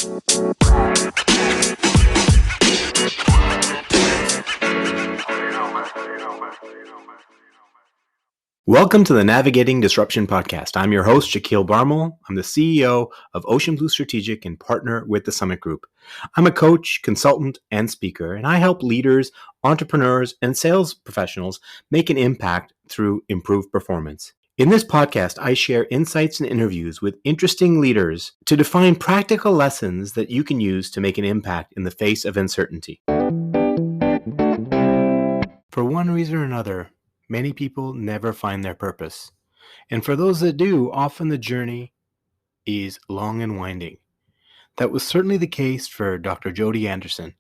Welcome to the Navigating Disruption podcast. I'm your host, Shaquille Barmel. I'm the CEO of Ocean Blue Strategic and partner with the Summit Group. I'm a coach, consultant, and speaker, and I help leaders, entrepreneurs, and sales professionals make an impact through improved performance. In this podcast, I share insights and interviews with interesting leaders to define practical lessons that you can use to make an impact in the face of uncertainty. For one reason or another, many people never find their purpose. And for those that do, often the journey is long and winding. That was certainly the case for Dr. Jody Anderson.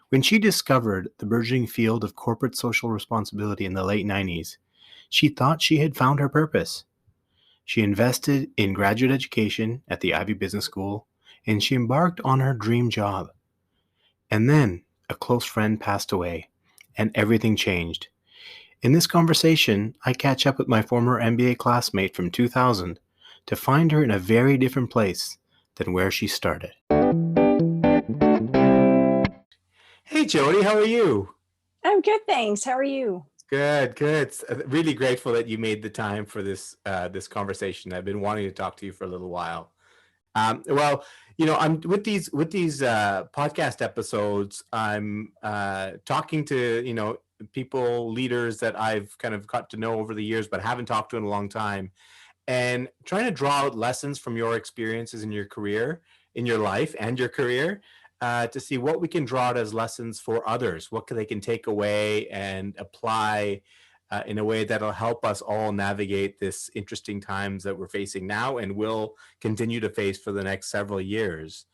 When she discovered the burgeoning field of corporate social responsibility in the late 90s, she thought she had found her purpose. She invested in graduate education at the Ivey Business School, and she embarked on her dream job. And then a close friend passed away, and everything changed. In this conversation, I catch up with my former MBA classmate from 2000 to find her in a very different place than where she started. Hey, Jody, how are you? I'm good, thanks. How are you? Good. Really grateful that you made the time for this conversation. I've been wanting to talk to you for a little while. I'm with these podcast episodes. I'm talking to people, leaders that I've kind of got to know over the years, but haven't talked to in a long time, and trying to draw out lessons from your experiences in your career, in your life and your career, to see what we can draw out as lessons for others, what they can take away and apply in a way that'll help us all navigate this interesting times that we're facing now and will continue to face for the next several years.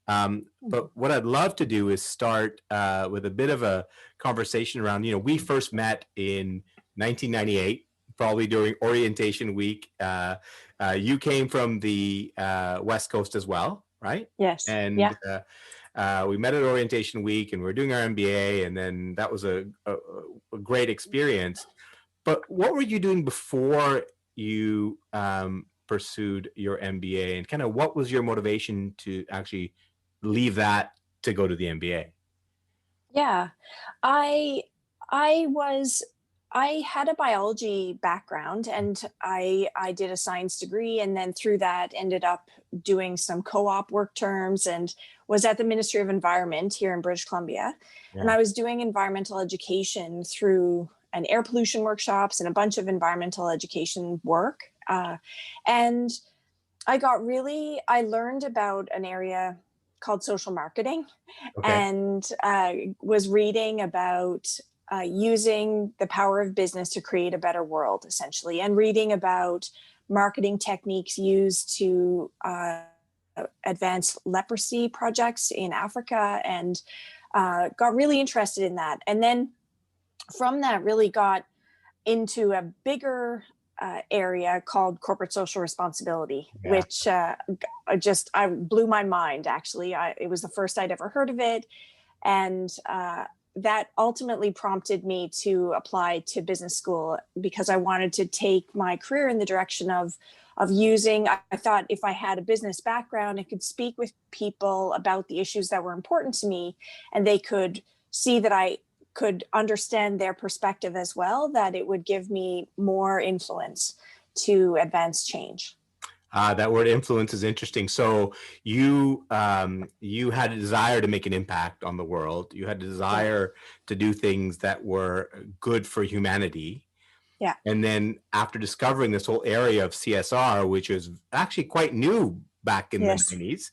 But what I'd love to do is start with a bit of a conversation around, we first met in 1998, probably during orientation week. You came from the West Coast as well, right? Yes. And we met at orientation week, and we were doing our MBA, and then that was a great experience. But what were you doing before you pursued your MBA, and kind of what was your motivation to actually leave that to go to the MBA? Yeah, I had a biology background, and I did a science degree, and then through that ended up doing some co-op work terms and was at the Ministry of Environment here in British Columbia. Yeah. And I was doing environmental education through an air pollution workshops and a bunch of environmental education work. And I learned about an area called social marketing. Okay. And was reading about using the power of business to create a better world, essentially, and reading about marketing techniques used to advance leprosy projects in Africa, and got really interested in that. And then from that really got into a bigger area called corporate social responsibility, yeah. Which I blew my mind, actually. It was the first I'd ever heard of it. And that ultimately prompted me to apply to business school, because I wanted to take my career in the direction of using, I thought if I had a business background, I could speak with people about the issues that were important to me, and they could see that I could understand their perspective as well, that it would give me more influence to advance change. That word influence is interesting. So you had a desire to make an impact on the world. You had a desire to do things that were good for humanity. Yeah. And then after discovering this whole area of CSR, which was actually quite new back in the 90s,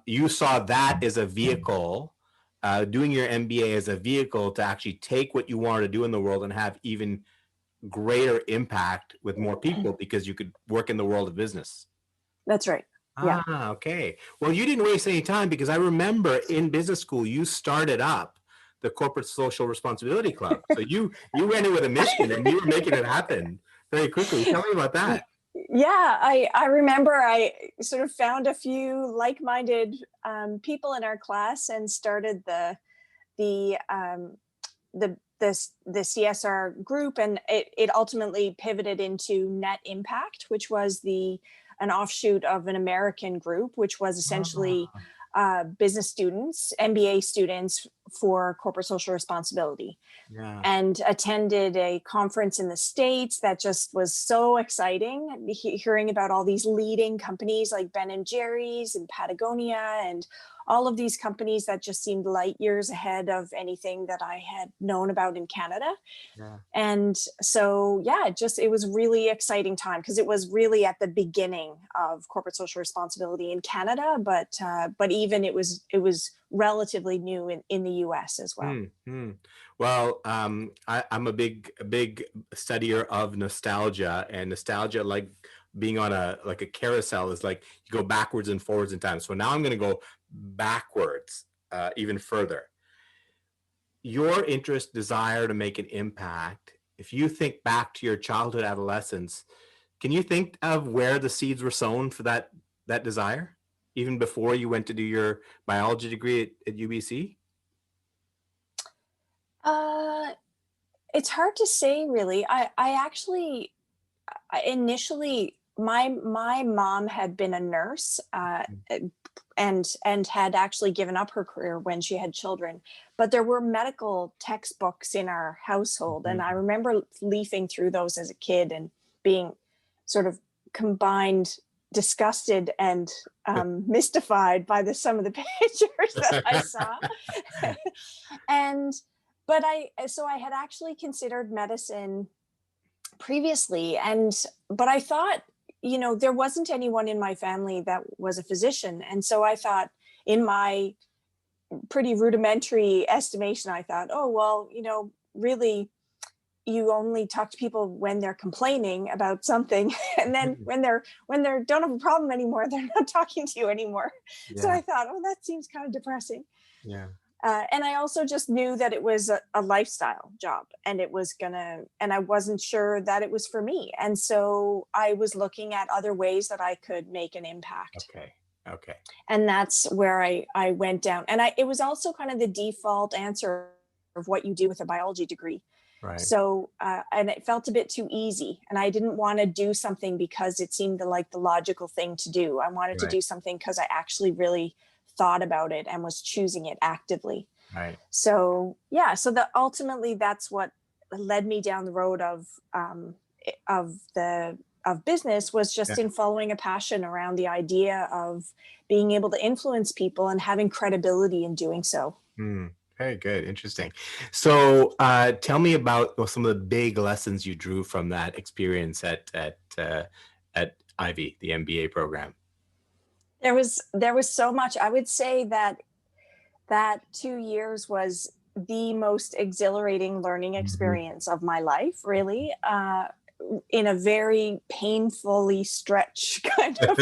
you saw that as a vehicle, doing your MBA as a vehicle to actually take what you wanted to do in the world and have even greater impact with more people, because you could work in the world of business. That's right. Yeah. Okay. Well, you didn't waste any time, because I remember in business school, you started up the Corporate Social Responsibility Club. So you went in with a mission and you were making it happen very quickly. Tell me about that. Yeah, I remember I sort of found a few like-minded people in our class and started the CSR group, and it ultimately pivoted into Net Impact, which was the an offshoot of an American group, which was essentially business students, MBA students for corporate social responsibility. Yeah. And attended a conference in the States that just was so exciting, hearing about all these leading companies like Ben and Jerry's and Patagonia and all of these companies that just seemed light years ahead of anything that I had known about in Canada. Yeah. And so, yeah, it was really exciting time because it was really at the beginning of corporate social responsibility in Canada, but even it was relatively new in the US as well. Mm-hmm. Well, I'm a big studier of nostalgia, and nostalgia, like being on a carousel, is like you go backwards and forwards in time. So now I'm going to go backwards even further. Your interest, desire to make an impact. If you think back to your childhood, adolescence, can you think of where the seeds were sown for that desire, even before you went to do your biology degree at UBC? It's hard to say, really. I actually initially my mom had been a nurse and had actually given up her career when she had children, but there were medical textbooks in our household, and I remember leafing through those as a kid and being sort of combined disgusted and mystified by some of the pictures that I saw. But I had actually considered medicine previously, but I thought, there wasn't anyone in my family that was a physician. And so I thought, in my pretty rudimentary estimation, I thought, oh, well, really, you only talk to people when they're complaining about something. And then when they don't have a problem anymore, they're not talking to you anymore. Yeah. So I thought, oh, that seems kind of depressing. Yeah. And I also just knew that it was a lifestyle job, and and I wasn't sure that it was for me. And so I was looking at other ways that I could make an impact. Okay. And that's where I went down. And it was also kind of the default answer of what you do with a biology degree. Right. So, and it felt a bit too easy, and I didn't want to do something because it seemed like the logical thing to do. I wanted to do something because I actually really thought about it and was choosing it actively. Right. So ultimately that's what led me down the road of business, was just in following a passion around the idea of being able to influence people and having credibility in doing so. Very good. Interesting. So tell me about some of the big lessons you drew from that experience at Ivey, the MBA program. There was so much. I would say that 2 years was the most exhilarating learning experience of my life, really, in a very painfully stretched kind of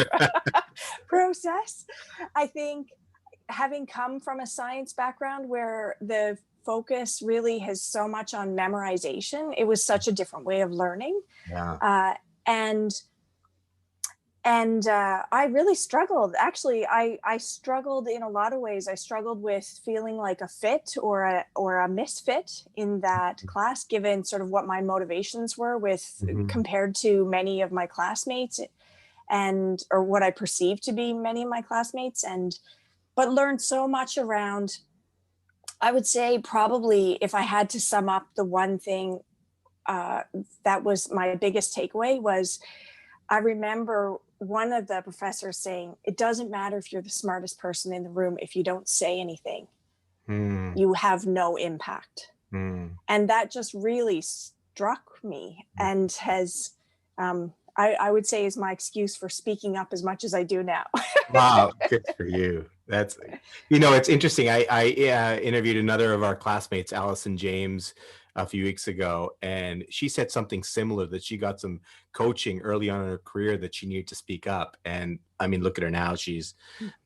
process. I think, having come from a science background where the focus really has so much on memorization, it was such a different way of learning. Yeah. And I really struggled. Actually, I struggled in a lot of ways. I struggled with feeling like a fit or a misfit in that class, given sort of what my motivations were compared to many of my classmates, or what I perceived to be many of my classmates, but learned so much around. I would say, probably, if I had to sum up the one thing that was my biggest takeaway, was I remember one of the professors saying, it doesn't matter if you're the smartest person in the room, if you don't say anything, you have no impact. And that just really struck me, and has, I would say, is my excuse for speaking up as much as I do now. Wow, good for you. That's, it's interesting. I interviewed another of our classmates, Allison James, a few weeks ago, and she said something similar, that she got some coaching early on in her career that she needed to speak up. And I mean, look at her now. She's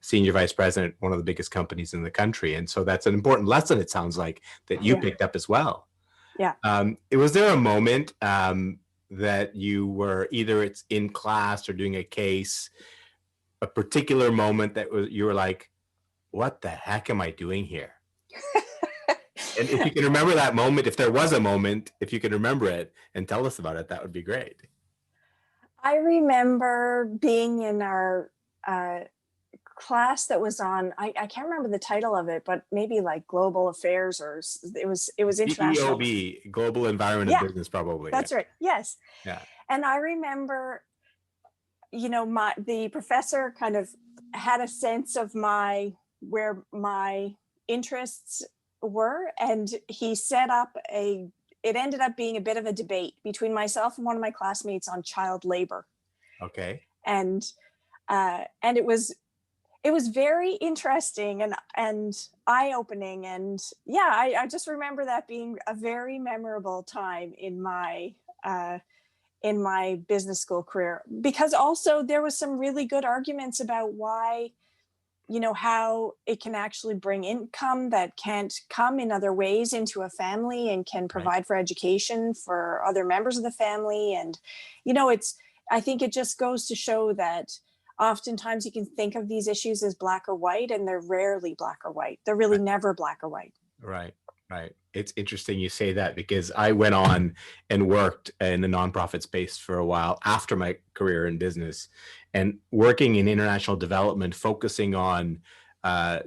senior vice president, one of the biggest companies in the country. And so that's an important lesson, it sounds like, that you picked up as well. Yeah. Was there a moment that you were, either it's in class or doing a case, a particular moment that you were like, what the heck am I doing here? And if you can remember that moment, if there was a moment, if you can remember it and tell us about it, that would be great. I remember being in our class that was on, I can't remember the title of it, but maybe like global affairs, or it was international. GEOB, Global Environment and Yeah, Business, probably. that's right. Yes. Yeah. And I remember, the professor kind of had a sense of where my interests were, and he set up it ended up being a bit of a debate between myself and one of my classmates on child labor. Okay. And it was very interesting and eye-opening. And yeah, I just remember that being a very memorable time in my business school career, because also there was some really good arguments about why, how it can actually bring income that can't come in other ways into a family, and can Right. provide for education for other members of the family. And I think it just goes to show that oftentimes you can think of these issues as black or white, and they're rarely black or white. They're really never black or white. Right. Right. It's interesting you say that, because I went on and worked in the nonprofit space for a while after my career in business, and working in international development, focusing on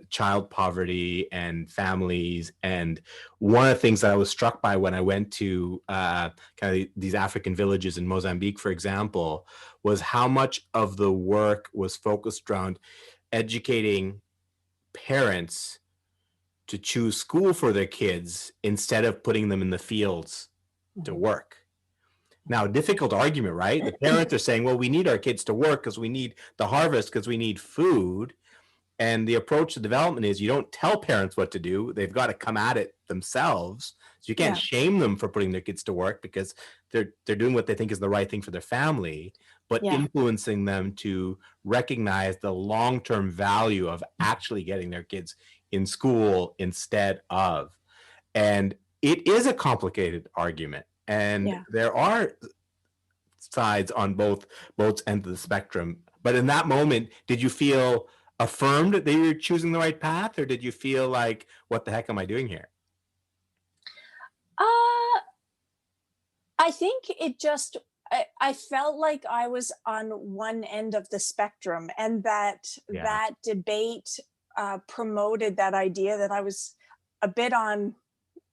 child poverty and families. And one of the things that I was struck by when I went to kind of these African villages in Mozambique, for example, was how much of the work was focused around educating parents to choose school for their kids instead of putting them in the fields to work. Now, difficult argument, right? The parents are saying, well, we need our kids to work because we need the harvest, because we need food. And the approach to development is you don't tell parents what to do. They've got to come at it themselves. So you can't shame them for putting their kids to work, because they're doing what they think is the right thing for their family, but influencing them to recognize the long-term value of actually getting their kids in school instead of. And it is a complicated argument. And there are sides on both ends of the spectrum. But in that moment, did you feel affirmed that you were choosing the right path, or did you feel like, what the heck am I doing here? I think I felt like I was on one end of the spectrum, and that debate promoted that idea that I was a bit on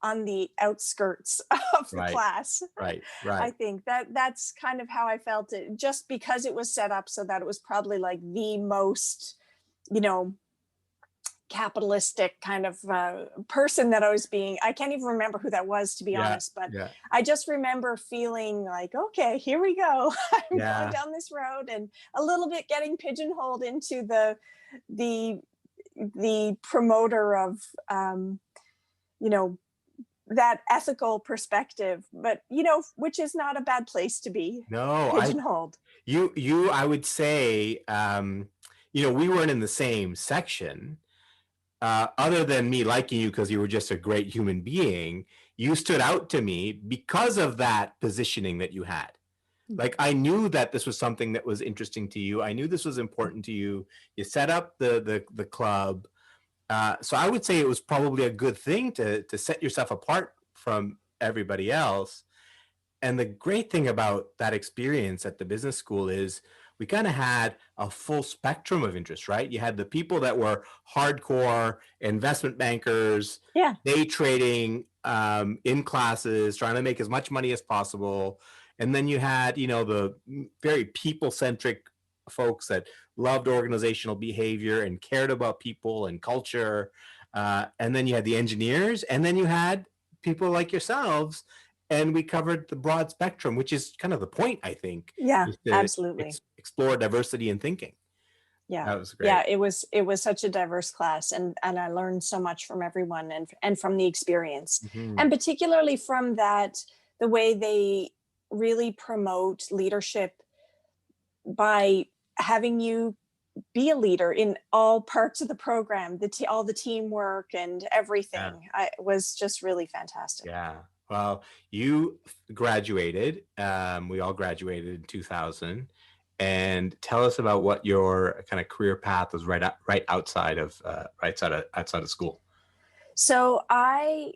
the outskirts of the class. Right. I think that's kind of how I felt it, just because it was set up so that it was probably like the most, capitalistic kind of person that I can't even remember who that was, to be honest, but I just remember feeling like, okay, here we go. I'm going down this road, and a little bit getting pigeonholed into the promoter of that ethical perspective, but which is not a bad place to be pigeonholed. I would say, we weren't in the same section. Other than me liking you because you were just a great human being, you stood out to me because of that positioning that you had. Like, I knew that this was something that was interesting to you. I knew this was important to you. You set up the club. So I would say it was probably a good thing to set yourself apart from everybody else. And the great thing about that experience at the business school is we kind of had a full spectrum of interest, right? You had the people that were hardcore investment bankers, day trading, in classes, trying to make as much money as possible. And then you had, the very people-centric folks that loved organizational behavior and cared about people and culture. And then you had the engineers, and then you had people like yourselves. And we covered the broad spectrum, which is kind of the point, I think. Yeah, absolutely. Explore diversity in thinking. Yeah, that was great. Yeah, it was such a diverse class, and I learned so much from everyone, and from the experience, and particularly from the way they really promote leadership by having you be a leader in all parts of the program, all the teamwork and everything. It was just really fantastic. Yeah. Well, you graduated. We all graduated in 2000. And tell us about what your kind of career path was outside of school. So I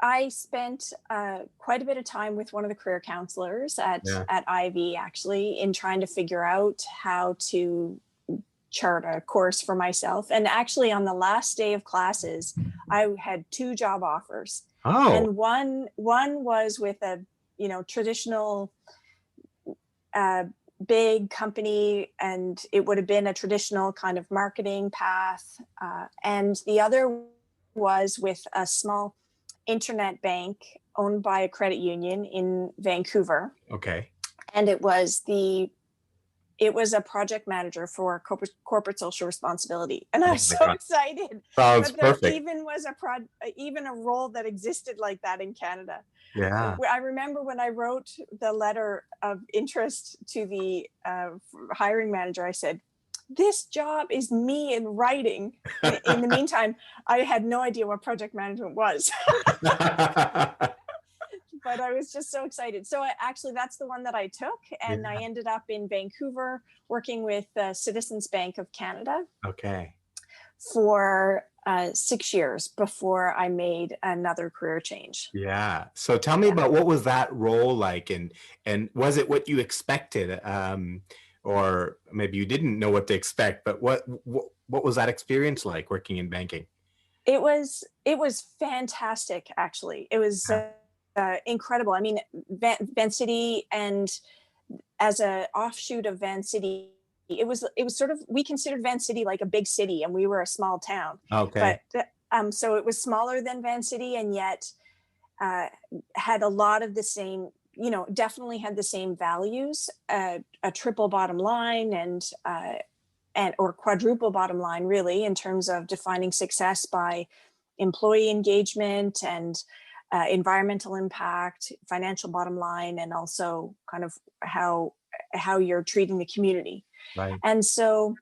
I spent quite a bit of time with one of the career counselors Yeah. at Ivey, actually, in trying to figure out how to chart a course for myself. And actually, on the last day of classes, I had two job offers, Oh, and one was with a traditional uh, big company, and it would have been a traditional kind of marketing path, and the other was with a small internet bank owned by a credit union in Vancouver, okay. and it was a project manager for corporate social responsibility, and I Oh was my so God. excited Sounds that there perfect. even was even a role that existed like that in Canada. Yeah. I remember when I wrote the letter of interest to the hiring manager, I said, "This job is me in writing." In the meantime, I had no idea what project management was. But I was just so excited. So actually, that's the one that I took, and I Yeah. ended up in Vancouver working with Citizens Bank of Canada Okay. for 6 years before I made another career change. Yeah. So tell me Yeah. about what was that role like, and was it what you expected, or maybe you didn't know what to expect, but what was that experience like working in banking? It was fantastic. Actually, it was Yeah. incredible. I mean, Van City, and as a offshoot of Van City, it was sort of, we considered Van City like a big city, and we were a small town. Okay. But so it was smaller than Van City, and yet uh, had a lot of the same. Definitely had the same values, a triple bottom line, and or quadruple bottom line, really, in terms of defining success by employee engagement and environmental impact, financial bottom line, and also kind of how you're treating the community. Right. And so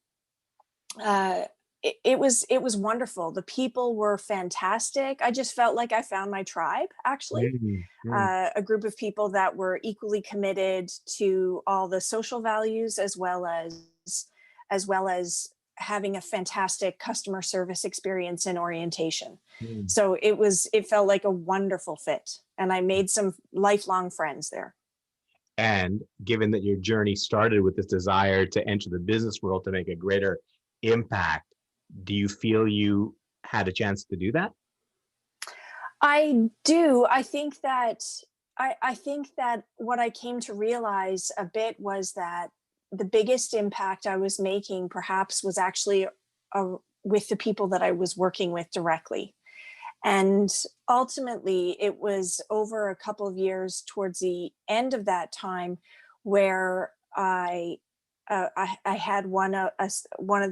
uh, it was wonderful. The people were fantastic. I just felt like I found my tribe, actually. Mm, mm. A group of people that were equally committed to all the social values, as well as having a fantastic customer service experience and orientation. Mm. So it felt like a wonderful fit, and I made some lifelong friends there. And given that your journey started with this desire to enter the business world to make a greater impact, do you feel you had a chance to do that? I do. I think that what I came to realize a bit was that the biggest impact I was making perhaps was actually with the people that I was working with directly. And ultimately, it was over a couple of years towards the end of that time where I had one of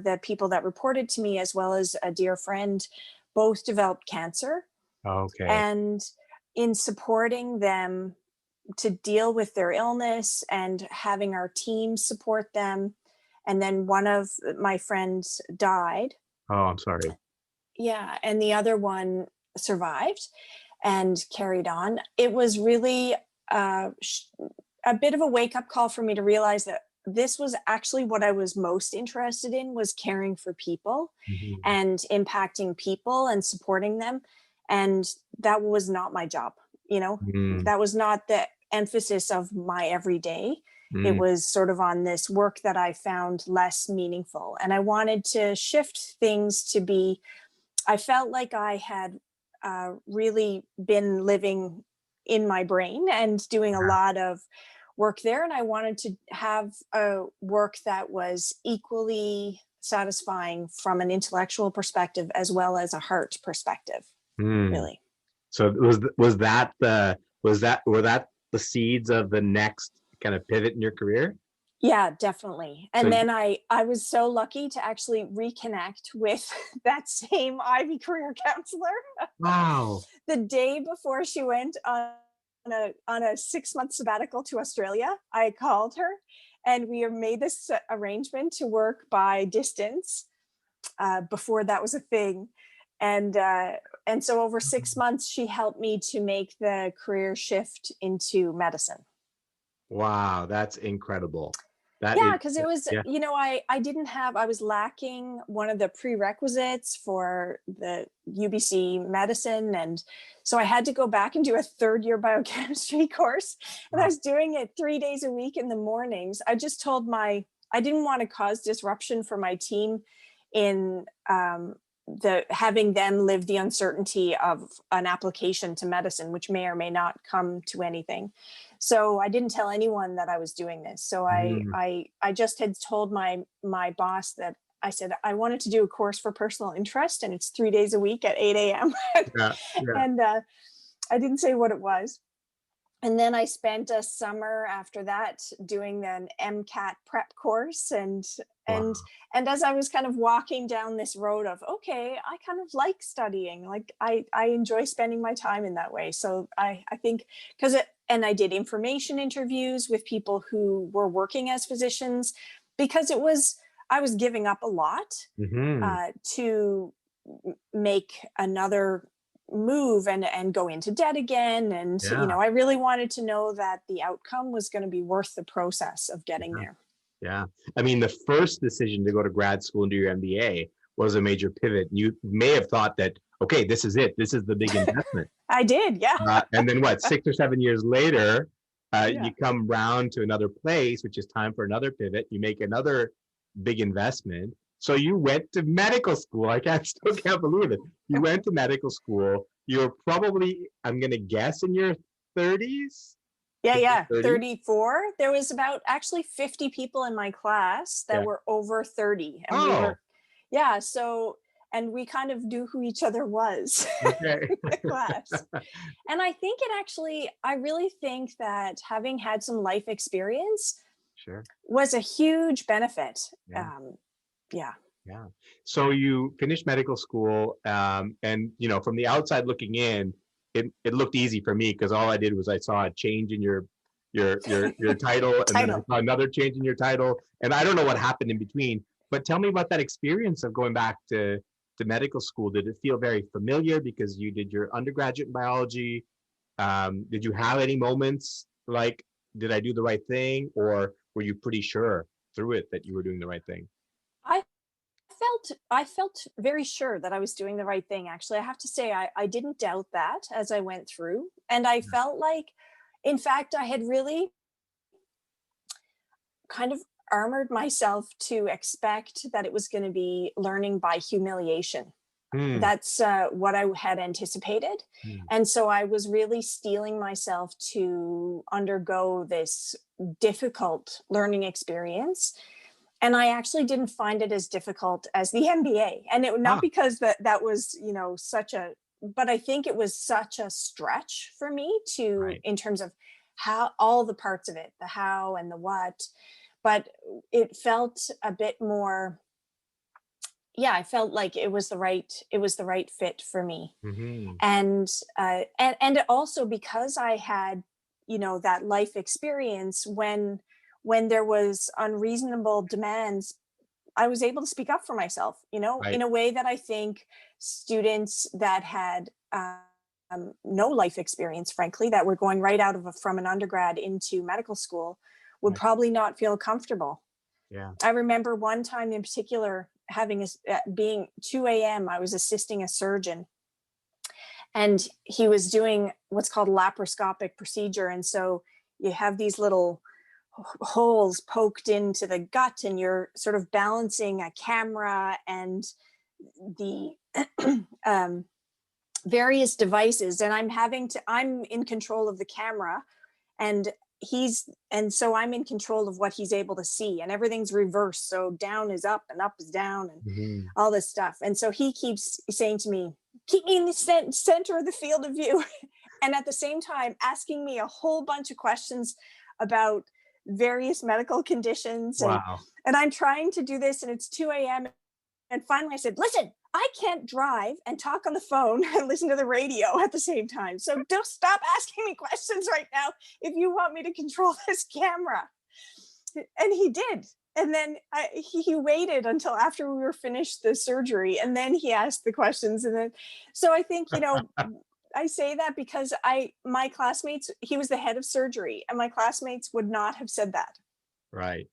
the people that reported to me, as well as a dear friend, both developed cancer. Okay. And in supporting them to deal with their illness and having our team support them, and then one of my friends died. Oh, I'm sorry. Yeah, and the other one survived and carried on. It was really a bit of a wake up call for me to realize that this was actually what I was most interested in, was caring for people Mhm. and impacting people and supporting them. And that was not my job. Mm, That was not the emphasis of my everyday. It mm. was sort of on this work that I found less meaningful. And I wanted to shift things to be, I felt like I had really been living in my brain and doing a lot of work there. And I wanted to have a work that was equally satisfying from an intellectual perspective as well as a heart perspective, Mm. really. So was that the were that the seeds of the next kind of pivot in your career? Yeah, definitely. So And then I was so lucky to actually reconnect with that same Ivy career counselor wow. the day before she went on a 6 month sabbatical to Australia. I called her, and we made this arrangement to work by distance before that was a thing. And so over 6 months, she helped me to make the career shift into medicine. Wow, that's incredible. That Yeah, is, because it was, yeah. I was lacking one of the prerequisites for the UBC medicine. And so I had to go back and do a third year biochemistry course. And I Wow. was doing it 3 days a week in the mornings. I just told I didn't want to cause disruption for my team in the having them live the uncertainty of an application to medicine, which may or may not come to anything. So I didn't tell anyone that I was doing this. So Mm, I just had told my boss that I said I wanted to do a course for personal interest, and it's 3 days a week at 8 a.m. yeah, yeah. and I didn't say what it was. And then I spent a summer after that doing an MCAT prep course, and Wow. and as I was kind of walking down this road of, okay, I kind of like studying, like I enjoy spending my time in that way. So I think because it, and I did information interviews with people who were working as physicians, because I was giving up a lot Hmm. to make another move and go into debt again. And Yeah, I really wanted to know that the outcome was going to be worth the process of getting yeah, there. yeah. I mean, the first decision to go to grad school and do your MBA was a major pivot. You may have thought that, okay, this is it. This is the big investment. I did, yeah. And then what, 6 or 7 years later, Yeah. you come round to another place, which is time for another pivot. You make another big investment. So you went to medical school. Still can't believe it. You went to medical school. You're probably, I'm going to guess, in your 30s, Yeah, in your yeah. 30s. 34. There was about actually 50 people in my class that Yeah. were over 30. And we Oh, were, yeah. So, and we kind of knew who each other was okay. in the class. And I think I really think that having had some life experience Sure. was a huge benefit. Yeah. Um, yeah. Yeah. So you finished medical school, and from the outside looking in, it looked easy for me because all I did was I saw a change in your title, and then I Title. saw another change in your title, and I don't know what happened in between. But tell me about that experience of going back to medical school. Did it feel very familiar because you did your undergraduate in biology? Did you have any moments like, did I do the right thing, or were you pretty sure through it that you were doing the right thing? I I felt very sure that I was doing the right thing. Actually, I have to say I didn't doubt that as I went through. And I felt like, in fact, I had really kind of armored myself to expect that it was going to be learning by humiliation. Hmm. That's what I had anticipated. Hmm. And so I was really steeling myself to undergo this difficult learning experience. And I actually didn't find it as difficult as the MBA. And it not Ah, because that was, such a, but I think it was such a stretch for me to, right. in terms of how all the parts of it, the how and the what, but it felt a bit more, yeah, I felt like it was the right fit for me. Hmm. And also because I had that life experience, when there was unreasonable demands, I was able to speak up for myself, Right. in a way that I think students that had no life experience, frankly, that were going right out of from an undergrad into medical school, would Right. probably not feel comfortable. Yeah. I remember one time in particular having being 2 a.m. I was assisting a surgeon, and he was doing what's called a laparoscopic procedure. And so you have these little holes poked into the gut, and you're sort of balancing a camera and the um, various devices. And I'm in control of the camera, and so I'm in control of what he's able to see, and everything's reversed. So down is up and up is down, and Hmm. all this stuff. And so he keeps saying to me, keep me in the center of the field of view. And at the same time, asking me a whole bunch of questions about various medical conditions. And, Wow. and I'm trying to do this, and it's 2 a.m. And finally I said, listen, I can't drive and talk on the phone and listen to the radio at the same time. So don't stop asking me questions right now if you want me to control this camera. And he did. And then he waited until after we were finished the surgery, and then he asked the questions. And then, so I think, I say that because my classmates, he was the head of surgery, and my classmates would not have said that. Right.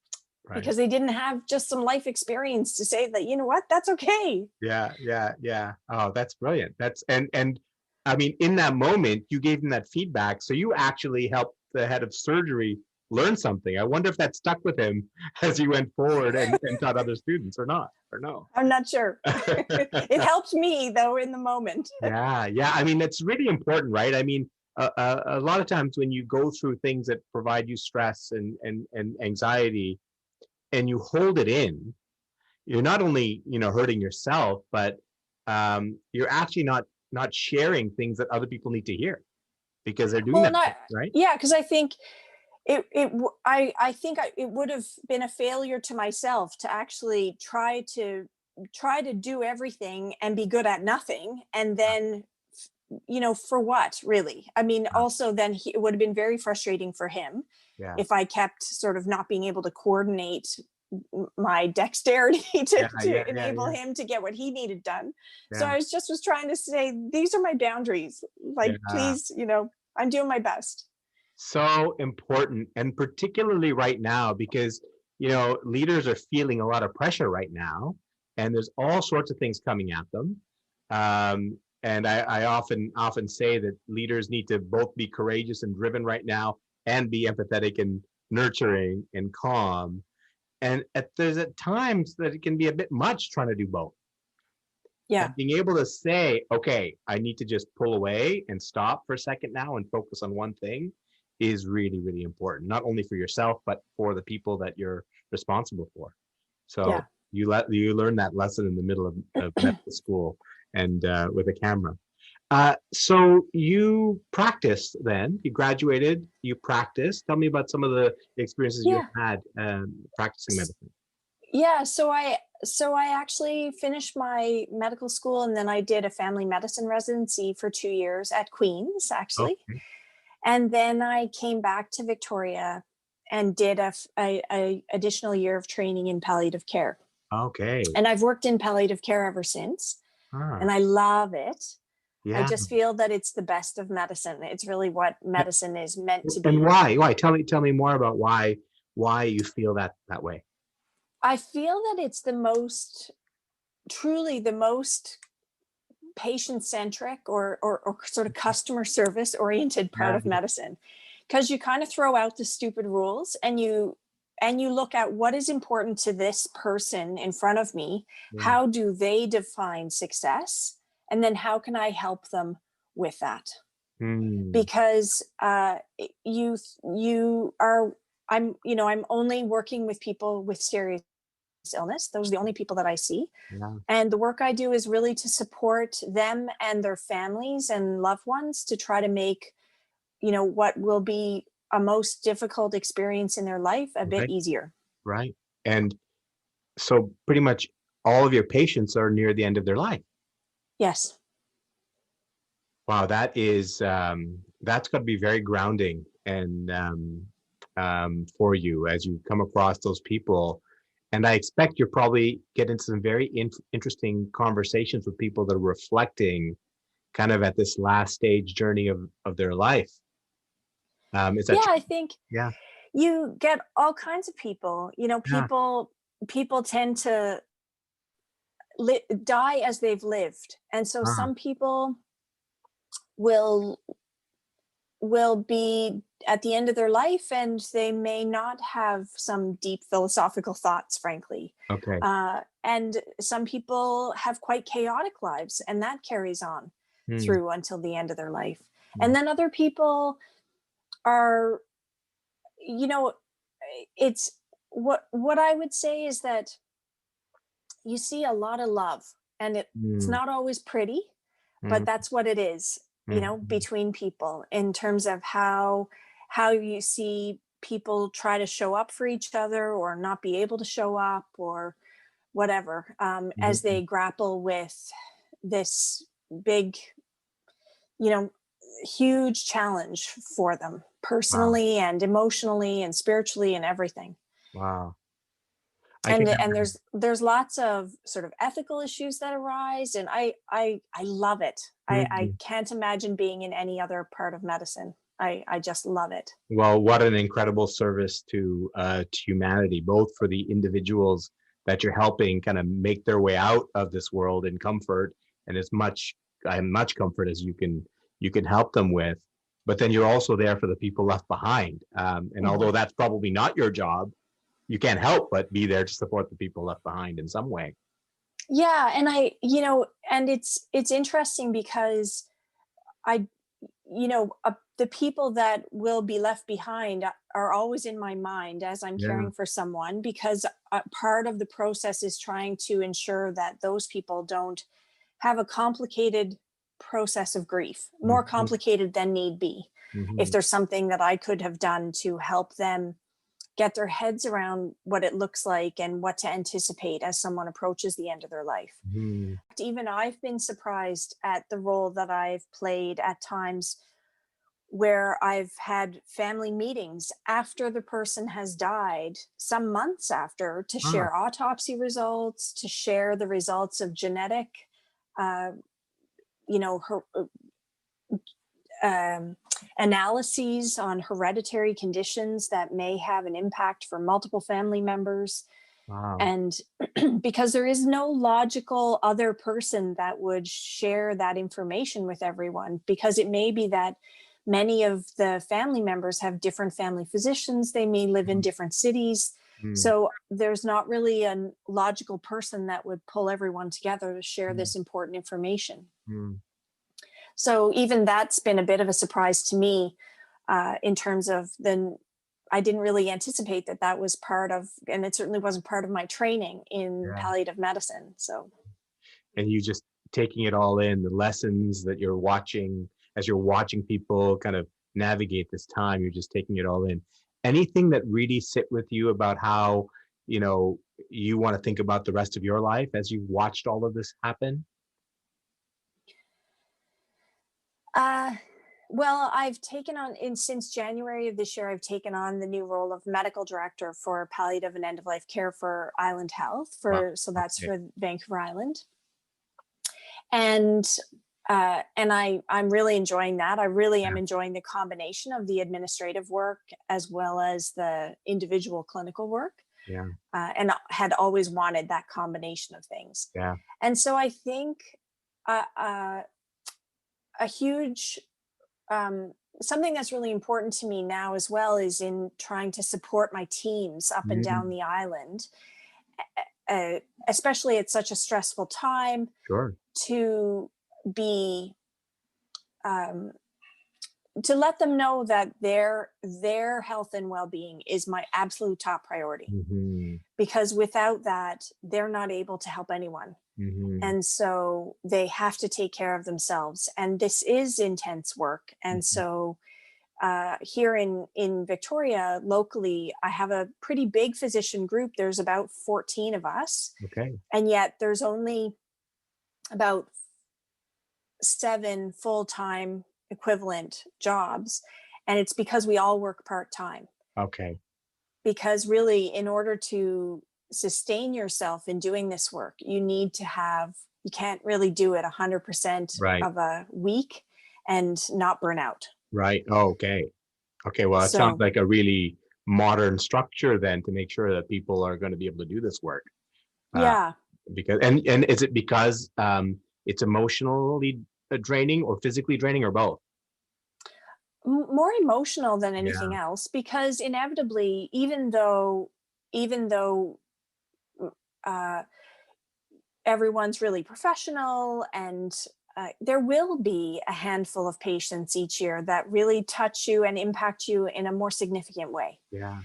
Right. because they didn't have just some life experience to say that, you know what, that's okay. Yeah. Oh, that's brilliant. That's and I mean, in that moment, you gave him that feedback, so you actually helped the head of surgery learn something. I wonder if that stuck with him as he went forward and taught other students or not, or no. I'm not sure. It helped me though in the moment. Yeah. I mean, it's really important, right? I mean, a lot of times when you go through things that provide you stress and anxiety, and you hold it in, you're not only hurting yourself, but you're actually not sharing things that other people need to hear because they're doing Well, that, not right? yeah, because I think it would have been a failure to myself to actually try to do everything and be good at nothing, and then for what really? I mean, also then it would have been very frustrating for him Yeah, if I kept sort of not being able to coordinate my dexterity to enable yeah, him to get what he needed done. So yeah, I was trying to say, these are my boundaries. Like, yeah. please, I'm doing my best. So important, and particularly right now because leaders are feeling a lot of pressure right now, and there's all sorts of things coming at them. And I often say that leaders need to both be courageous and driven right now, and be empathetic and nurturing and calm. And there's at times that it can be a bit much trying to do both. Yeah. And being able to say, okay, I need to just pull away and stop for a second now and focus on one thing is really, really important, not only for yourself, but for the people that you're responsible for. Yeah. So you learn that lesson in the middle of medical school and with a camera. So you practiced then, you graduated, you practiced. Tell me about some of the experiences you Yeah. had practicing medicine. Yeah. So I actually finished my medical school, and then I did a family medicine residency for 2 years at Queen's, actually. Okay. And then I came back to Victoria and did a additional year of training in palliative care. Okay. And I've worked in palliative care ever since, Ah, and I love it. I yeah. just feel that it's the best of medicine. It's really what medicine is meant to And be. why? Why? Tell me more about why you feel that way. I feel that it's truly the most patient centric or sort of customer service oriented part Yeah. of medicine, because you kind of throw out the stupid rules, and you look at what is important to this person in front of me. Yeah. How do they define success, and then how can I help them with that? Mm, Because you are I'm only working with people with serious illness. Those are the only people that I see, yeah. and the work I do is really to support them and their families and loved ones to try to make what will be a most difficult experience in their life a bit Right. easier. Right. And so pretty much all of your patients are near the end of their life. Yes. Wow, that's got to be very grounding and for you as you come across those people. And I expect you're probably getting some very interesting conversations with people that are reflecting kind of at this last stage journey of their life. Is that Yeah, true? I think Yeah. you get all kinds of people. Yeah. People tend to die as they've lived, and so Ah, some people will be at the end of their life, and they may not have some deep philosophical thoughts, frankly. okay. And some people have quite chaotic lives, and that carries on Hmm. through until the end of their life. Hmm. And then other people are, you know, it's what I would say is that you see a lot of love, and it's Hmm. not always pretty, Hmm. but that's what it is, Hmm. between people, in terms of how you see people try to show up for each other or not be able to show up or whatever, as Hmm. they grapple with this big, you know huge challenge for them Wow. personally and emotionally and spiritually and everything. Wow. I can And imagine. there's lots of sort of ethical issues that arise, and I love it. I Hmm. can't imagine being in any other part of medicine. I just love it. Well, what an incredible service to humanity, both for the individuals that you're helping kind of make their way out of this world in comfort and as much comfort as you can help them with. But then you're also there for the people left behind. And although that's probably not your job, you can't help but be there to support the people left behind in some way. Yeah, and and it's interesting because I, the people that will be left behind are always in my mind as I'm Yeah. caring for someone, because part of the process is trying to ensure that those people don't have a complicated process of grief, more Mhm. complicated than need be. If Mhm. there's something that I could have done to help them get their heads around what it looks like and what to anticipate as someone approaches the end of their life. Mhm. Even I've been surprised at the role that I've played at times where I've had family meetings after the person has died, some months after, to Ah, share autopsy results, to share the results of genetic, uh, you know, her, um, analyses on hereditary conditions that may have an impact for multiple family members. wow. And because there is no logical other person that would share that information with everyone, because it may be that many of the family members have different family physicians, they may live in Mhm. different cities. Mhm. So there's not really a logical person that would pull everyone together to share Mhm. this important information. Mhm. So even that's been a bit of a surprise to me, in terms of then I didn't really anticipate that that was part of, and it certainly wasn't part of my training in Yeah. palliative medicine. So And you just taking it all in, the lessons that you're watching as you're watching people kind of navigate this time, you're just taking it all in. Anything that really sit with you about how, you know, you want to think about the rest of your life as you've watched all of this happen? uh, well, I've taken on, in since January of this year, I've taken on the new role of medical director for palliative and end of life care for Island Health, Wow. for, so that's Okay. for Vancouver Island. And I'm really enjoying that. I really am Yeah. enjoying the combination of the administrative work as well as the individual clinical work, Yeah. and had always wanted that combination of things. Yeah. And so I think, uh, uh, a huge, something that's really important to me now as well is in trying to support my teams up and down Mm, the island, especially at such a stressful time, sure. to be, um, to let them know that their health and well-being is my absolute top priority, Hmm. because without that they're not able to help anyone, Hmm. and so they have to take care of themselves, and this is intense work. And Hmm. so, here in Victoria locally, I have a pretty big physician group. There's about 14 of us, Okay. and yet there's only about 7 full-time equivalent jobs, and it's because we all work part-time. Okay. Because really, in order to sustain yourself in doing this work, you need to have, you can't really do it 100% Right. of a week and not burn out. Right. Oh, okay. Okay. Well, it sounds So like a really modern structure then to make sure that people are going to be able to do this work. Uh, yeah, because and is it because it's emotionally draining or physically draining or both? more emotional than Yeah. anything else, because inevitably, even though uh, everyone's really professional, and there will be a handful of patients each year that really touch you and impact you in a more significant way. Yeah.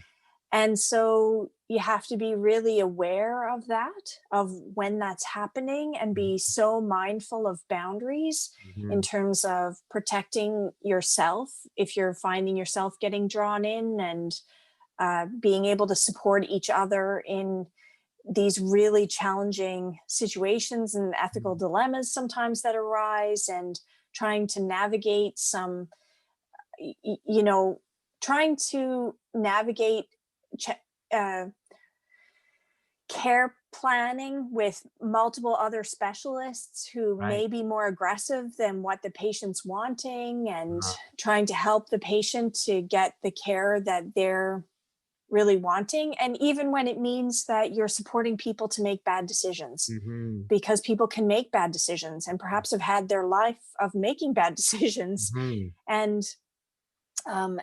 And so you have to be really aware of that, of when that's happening, and be so mindful of boundaries in Hmm. terms of protecting yourself if you're finding yourself getting drawn in, and being able to support each other in these really challenging situations and ethical dilemmas sometimes that arise, and trying to navigate some, you know, trying to navigate ch- uh, care planning with multiple other specialists who Right. may be more aggressive than what the patient's wanting, and Uh, trying to help the patient to get the care that they're really wanting. And even when it means that you're supporting people to make bad decisions, mhm, because people can make bad decisions and perhaps have had their life of making bad decisions. mhm. And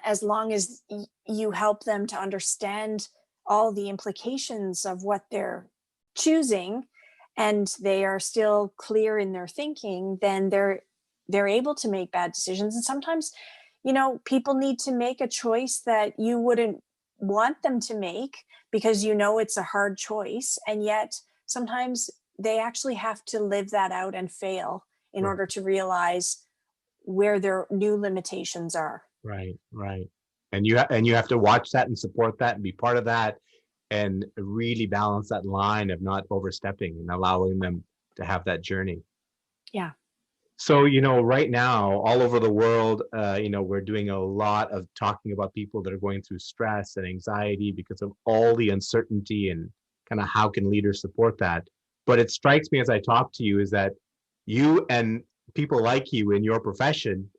as long as you help them to understand all the implications of what they're choosing, and they are still clear in their thinking, then they're able to make bad decisions. And sometimes, people need to make a choice that you wouldn't want them to make, because it's a hard choice, and yet sometimes they actually have to live that out and fail in Right, order to realize where their new limitations are. right, right. And you have to watch that and support that and be part of that and really balance that line of not overstepping and allowing them to have that journey. Yeah. So, right now, all over the world, we're doing a lot of talking about people that are going through stress and anxiety because of all the uncertainty, and kind of how can leaders support that. But it strikes me as I talk to you is that you and people like you in your profession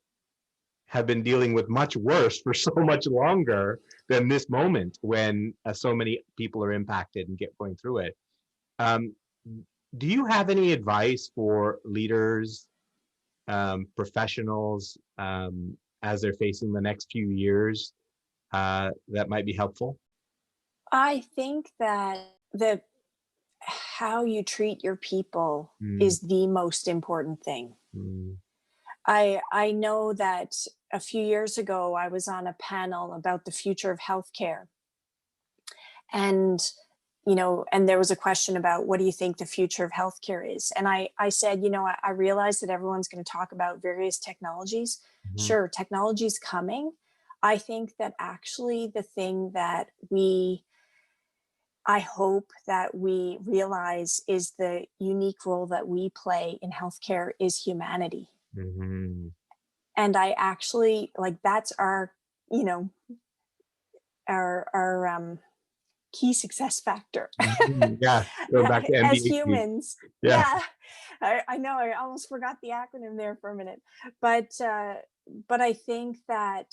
have been dealing with much worse for so much longer than this moment when so many people are impacted and going through it. Um, do you have any advice for leaders, professionals, as they're facing the next few years, that might be helpful? I think that the how you treat your people Mm, is the most important thing. mm, I know that a few years ago I was on a panel about the future of healthcare, and and there was a question about, what do you think the future of healthcare is? And I said, I realize that everyone's going to talk about various technologies. mhm, Sure, technology's coming. I think that actually the thing that I hope that we realize is the unique role that we play in healthcare is humanity. mhm, And I actually, like, that's you know, our key success factor mhm. Yeah, going back to as MBA. humans. Yeah. Yeah, I know. I almost forgot the acronym there for a minute, but I think that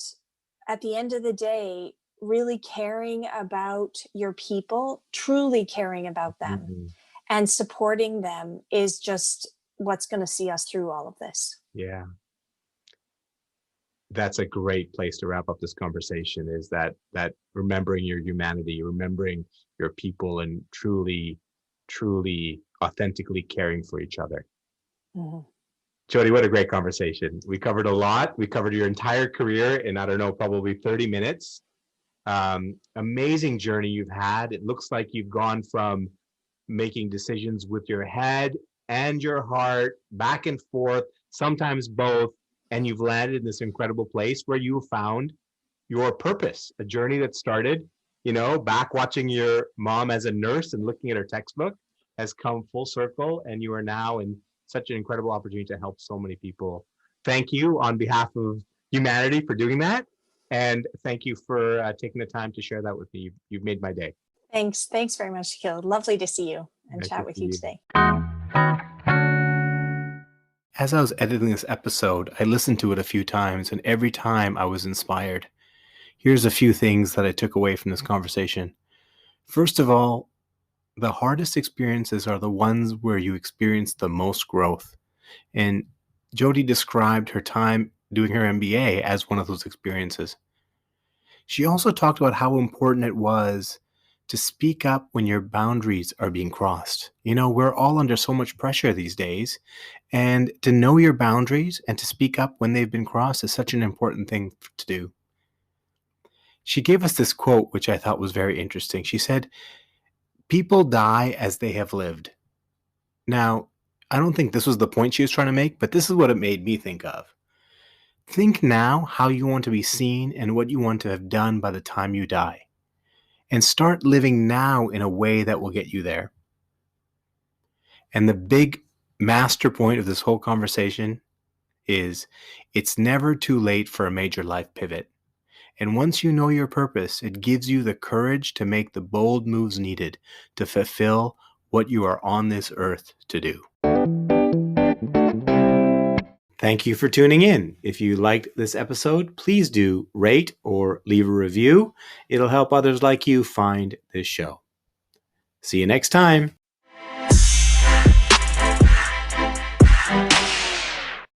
at the end of the day, really caring about your people, truly caring about them, Mhm. and supporting them is just what's going to see us through all of this. Yeah. That's a great place to wrap up this conversation, is that remembering your humanity, remembering your people, and truly authentically caring for each other. Mhm. Jody, what a great conversation. We covered a lot. We covered your entire career in, I don't know, probably 30 minutes. Amazing journey you've had. It looks like you've gone from making decisions with your head and your heart, back and forth, sometimes both, and you've landed in this incredible place where you found your purpose, a journey that started, back watching your mom as a nurse and looking at her textbook, has come full circle, and you are now in such an incredible opportunity to help so many people. Thank you on behalf of humanity for doing that. And thank you for taking the time to share that with me. You've made my day. Thanks very much, Shaquille. Lovely to see you and Nice to chat with see you you. today. As I was editing this episode, I listened to it a few times, and every time I was inspired. Here's a few things that I took away from this conversation. First of all, the hardest experiences are the ones where you experience the most growth. And Jody described her time doing her MBA as one of those experiences. She also talked about how important it was to speak up when your boundaries are being crossed. We're all under so much pressure these days, and to know your boundaries and to speak up when they've been crossed is such an important thing to do. She gave us this quote, which I thought was very interesting. She said, "People die as they have lived." Now, I don't think this was the point she was trying to make, but this is what it made me think of. Think now how you want to be seen and what you want to have done by the time you die. And start living now in a way that will get you there. And the big master point of this whole conversation is, it's never too late for a major life pivot. And once you know your purpose, it gives you the courage to make the bold moves needed to fulfill what you are on this earth to do. Thank you for tuning in. If you liked this episode, please do rate or leave a review. It'll help others like you find this show. See you next time.